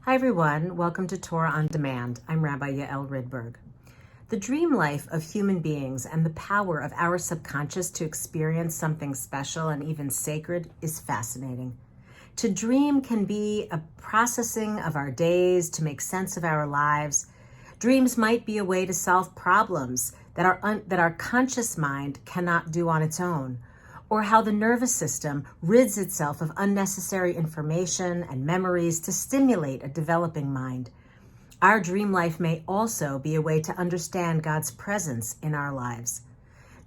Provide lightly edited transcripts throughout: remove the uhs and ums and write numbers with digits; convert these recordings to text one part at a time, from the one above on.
Hi everyone, welcome to Torah on Demand. I'm Rabbi Yael Ridberg. The dream life of human beings and the power of our subconscious to experience something special and even sacred is fascinating. To dream can be a processing of our days, to make sense of our lives. Dreams might be a way to solve problems that our conscious mind cannot do on its own, or how the nervous system rids itself of unnecessary information and memories to stimulate a developing mind. Our dream life may also be a way to understand God's presence in our lives.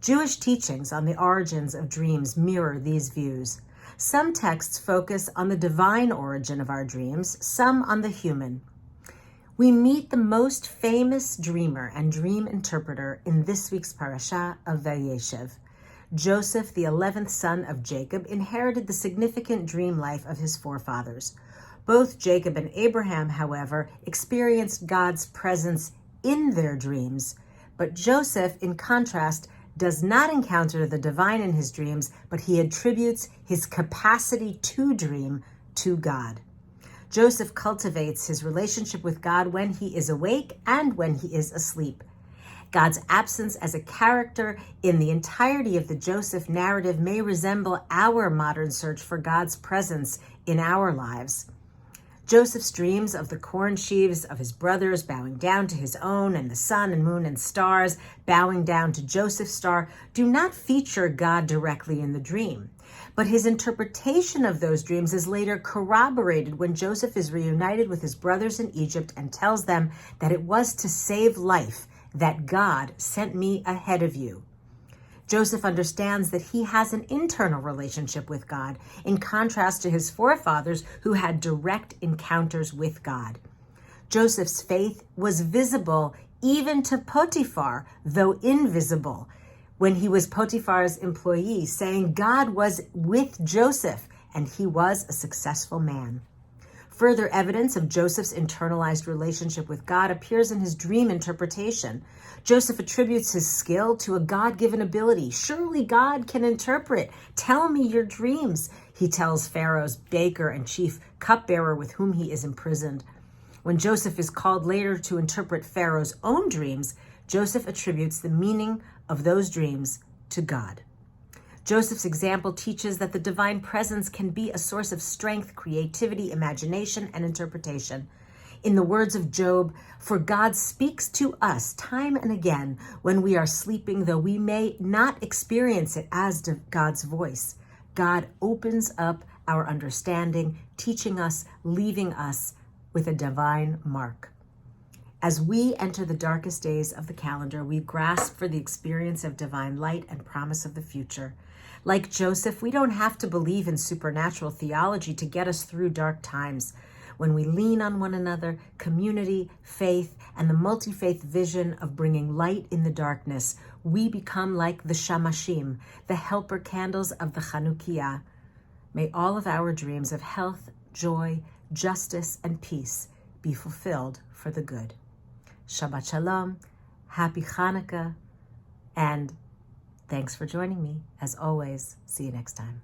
Jewish teachings on the origins of dreams mirror these views. Some texts focus on the divine origin of our dreams, some on the human. We meet the most famous dreamer and dream interpreter in this week's parasha of Vayeshev. Joseph, the 11th son of Jacob, inherited the significant dream life of his forefathers. Both Jacob and Abraham, however, experienced God's presence in their dreams. But Joseph, in contrast, does not encounter the divine in his dreams, but he attributes his capacity to dream to God. Joseph cultivates his relationship with God when he is awake and when he is asleep. God's absence as a character in the entirety of the Joseph narrative may resemble our modern search for God's presence in our lives. Joseph's dreams of the corn sheaves of his brothers bowing down to his own, and the sun and moon and stars bowing down to Joseph's star, do not feature God directly in the dream. But his interpretation of those dreams is later corroborated when Joseph is reunited with his brothers in Egypt and tells them that it was to save life that God sent me ahead of you. Joseph understands that he has an internal relationship with God, in contrast to his forefathers who had direct encounters with God. Joseph's faith was visible even to Potiphar, though invisible, when he was Potiphar's employee, saying God was with Joseph and he was a successful man. Further evidence of Joseph's internalized relationship with God appears in his dream interpretation. Joseph attributes his skill to a God-given ability. Surely God can interpret. Tell me your dreams, he tells Pharaoh's baker and chief cupbearer with whom he is imprisoned. When Joseph is called later to interpret Pharaoh's own dreams, Joseph attributes the meaning of those dreams to God. Joseph's example teaches that the divine presence can be a source of strength, creativity, imagination, and interpretation. In the words of Job, "For God speaks to us time and again when we are sleeping, though we may not experience it as God's voice. God opens up our understanding, teaching us, leaving us with a divine mark." As we enter the darkest days of the calendar, we grasp for the experience of divine light and promise of the future. Like Joseph, we don't have to believe in supernatural theology to get us through dark times. When we lean on one another, community, faith, and the multi-faith vision of bringing light in the darkness, we become like the shamashim, the helper candles of the Chanukiah. May all of our dreams of health, joy, justice, and peace be fulfilled for the good. Shabbat Shalom, Happy Hanukkah, and thanks for joining me. As always, see you next time.